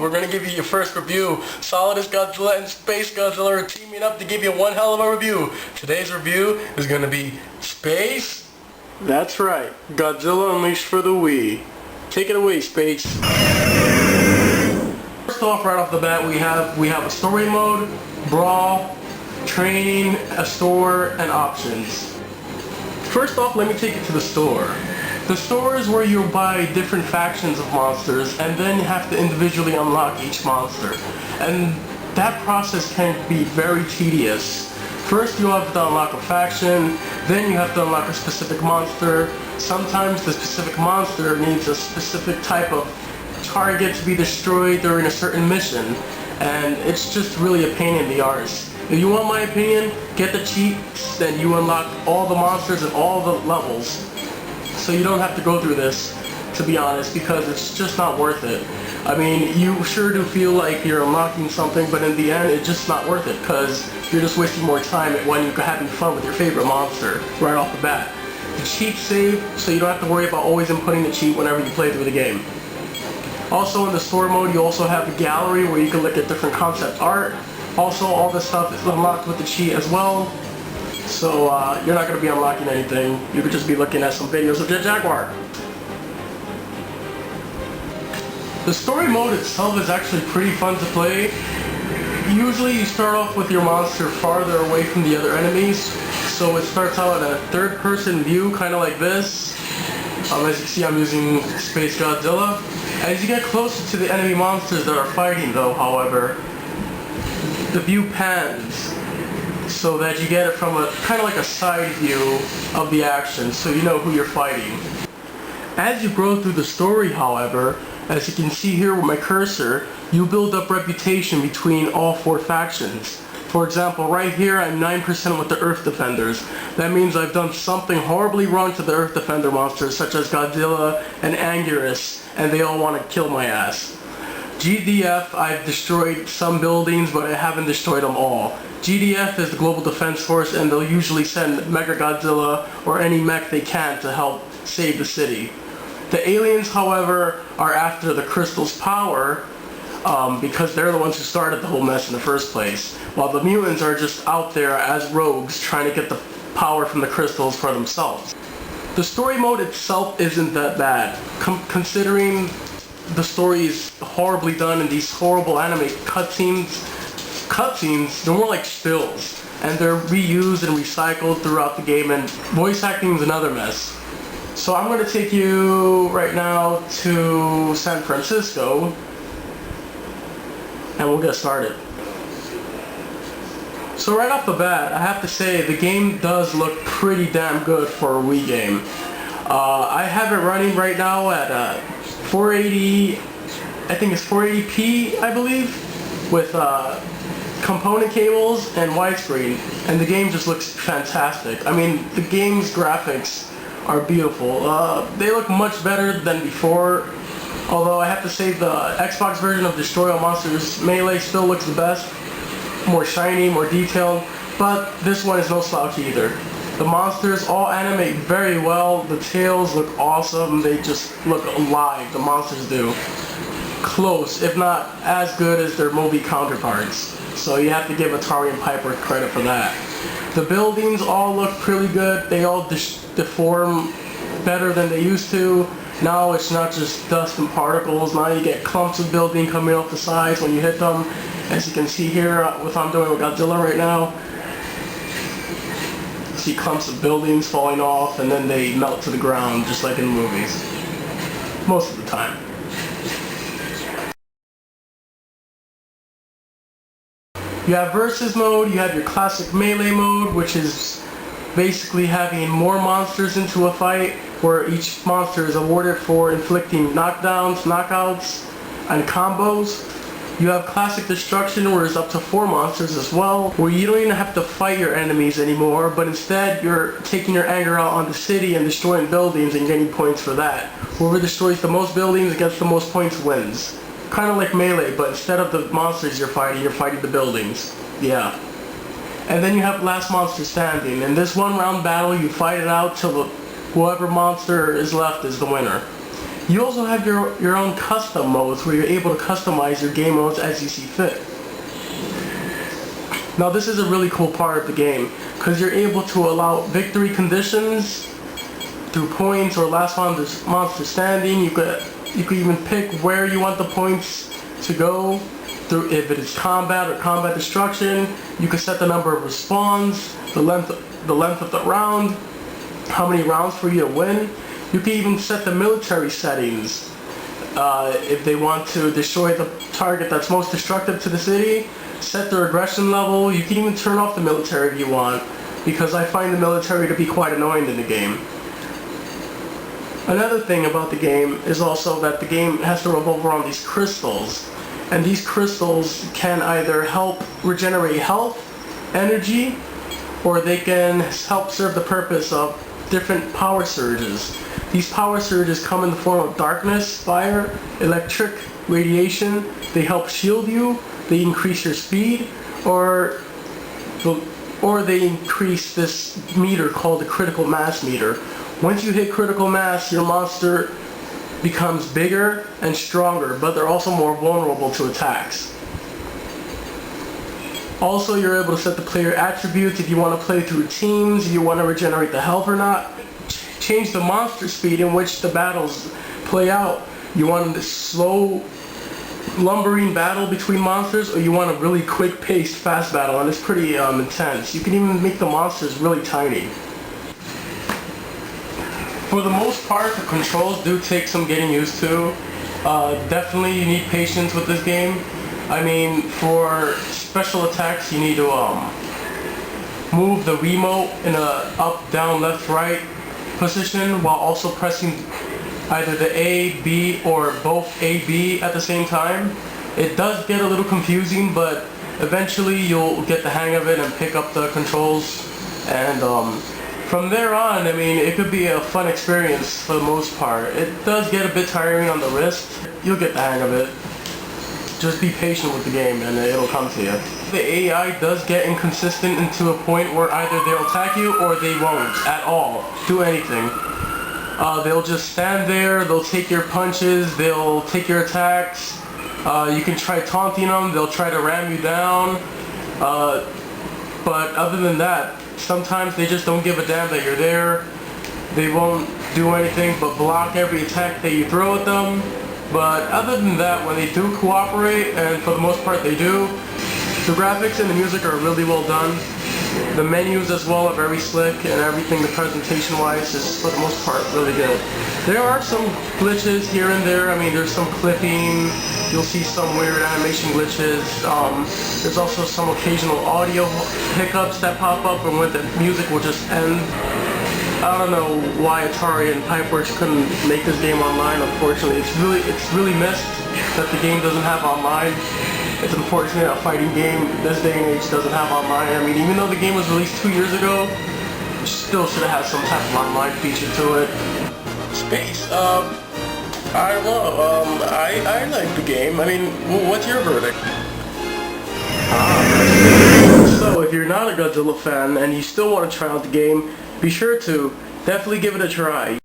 we're going to give you your first review. Solidus Godzilla and Space Godzilla are teaming up to give you one hell of a review. Today's review is going to be Space. That's right, Godzilla Unleashed for the Wii. Take it away, Space. First off, right off the bat, we have a story mode, brawl, training, a store, and options. First off, let me take you to the store. The store is where you buy different factions of monsters, and then you have to individually unlock each monster. And that process can be very tedious. First you have to unlock a faction, then you have to unlock a specific monster. Sometimes the specific monster needs a specific type of target to be destroyed during a certain mission, and it's just really a pain in the arse. If you want my opinion, get the cheats, then you unlock all the monsters at all the levels. So you don't have to go through this, to be honest, because it's just not worth it. I mean, you sure do feel like you're unlocking something, but in the end, it's just not worth it, because you're just wasting more time when you're having fun with your favorite monster right off the bat. The cheats save, so you don't have to worry about always inputting the cheat whenever you play through the game. Also in the store mode, you also have the gallery where you can look at different concept art. Also, all this stuff is unlocked with the cheat as well. So you're not going to be unlocking anything. You could just be looking at some videos of the Jaguar. The story mode itself is actually pretty fun to play. Usually you start off with your monster farther away from the other enemies. So it starts out at a third person view, kind of like this. As you see, I'm using Space Godzilla. As you get closer to the enemy monsters that are fighting though, however, the view pans so that you get it from a kind of like a side view of the action, so you know who you're fighting. As you grow through the story, however, as you can see here with my cursor, you build up reputation between all four factions. For example, right here I'm 9% with the Earth Defenders. That means I've done something horribly wrong to the Earth Defender monsters such as Godzilla and Anguiris, and they all want to kill my ass. GDF, I've destroyed some buildings, but I haven't destroyed them all. GDF is the Global Defense Force, and they'll usually send Megagodzilla or any mech they can to help save the city. The aliens, however, are after the crystal's power, because they're the ones who started the whole mess in the first place, while the mutants are just out there as rogues trying to get the power from the crystals for themselves. The story mode itself isn't that bad, considering the story is horribly done in these horrible anime cutscenes. They're more like stills, and they're reused and recycled throughout the game, and voice acting is another mess. So I'm going to take you right now to San Francisco, and we'll get started. So right off the bat, I have to say the game does look pretty damn good for a Wii game. I have it running right now at 480, I think it's 480p, I believe, with component cables and widescreen, and the game just looks fantastic. I mean, the game's graphics are beautiful. They look much better than before, although I have to say the Xbox version of Destroyah Monsters Melee still looks the best, more shiny, more detailed, but this one is no slouch either. The monsters all animate very well, the tails look awesome, they just look alive, the monsters do. Close, if not as good as their movie counterparts. So you have to give Atari and Piper credit for that. The buildings all look pretty good, they all deform better than they used to. Now it's not just dust and particles, now you get clumps of building coming off the sides when you hit them. As you can see here, what I'm doing with Godzilla right now. See clumps of buildings falling off and then they melt to the ground just like in the movies. Most of the time. You have versus mode, you have your classic melee mode, which is basically having more monsters into a fight, where each monster is awarded for inflicting knockdowns, knockouts, and combos. You have classic destruction, where it's up to 4 monsters as well, where you don't even have to fight your enemies anymore, but instead you're taking your anger out on the city and destroying buildings and getting points for that. Whoever destroys the most buildings and gets the most points wins. Kind of like Melee, but instead of the monsters you're fighting the buildings. Yeah. And then you have last monster standing. In this one round battle, you fight it out till whoever monster is left is the winner. You also have your own custom modes where you're able to customize your game modes as you see fit. Now this is a really cool part of the game because you're able to allow victory conditions through points or last monster standing. You could even pick where you want the points to go through, if it is combat or combat destruction. You can set the number of respawns, the length of the round, how many rounds for you to win. You can even set the military settings. If they want to destroy the target that's most destructive to the city, set their aggression level. You can even turn off the military if you want, because I find the military to be quite annoying in the game. Another thing about the game is also that the game has to revolve around these crystals. And these crystals can either help regenerate health, energy, or they can help serve the purpose of different power surges. These power surges come in the form of darkness, fire, electric, radiation. They help shield you, they increase your speed, or they increase this meter called the critical mass meter. Once you hit critical mass, your monster becomes bigger and stronger, but they're also more vulnerable to attacks. Also, you're able to set the player attributes if you want to play through teams, if you want to regenerate the health or not. Change the monster speed in which the battles play out. You want a slow, lumbering battle between monsters, or you want a really quick-paced, fast battle, and it's pretty intense. You can even make the monsters really tiny. For the most part, the controls do take some getting used to. Definitely you need patience with this game. I mean, for special attacks you need to move the remote in a up, down, left, right position while also pressing either the A, B, or both A, B at the same time. It does get a little confusing, but eventually you'll get the hang of it and pick up the controls, and from there on, I mean, it could be a fun experience for the most part. It does get a bit tiring on the wrist. You'll get the hang of it. Just be patient with the game and it'll come to you. The AI does get inconsistent into a point where either they'll attack you or they won't at all do anything. They'll just stand there, they'll take your punches, they'll take your attacks. You can try taunting them, they'll try to ram you down. But other than that, sometimes they just don't give a damn that you're there. They won't do anything but block every attack that you throw at them. But other than that, when they do cooperate, and for the most part they do, the graphics and the music are really well done. The menus as well are very slick, and everything, the presentation wise, is for the most part really good. There are some glitches here and there. I mean, there's some clipping, you'll see some weird animation glitches. There's also some occasional audio hiccups that pop up, and when the music will just end. I don't know why Atari and Pipeworks couldn't make this game online, unfortunately. It's really missed that the game doesn't have online. It's unfortunate a fighting game this day and age doesn't have online. I mean, even though the game was released 2 years ago, it still should have had some type of online feature to it. Space, I don't know, I like the game. I mean, what's your verdict? So, if you're not a Godzilla fan and you still want to try out the game, be sure to definitely give it a try.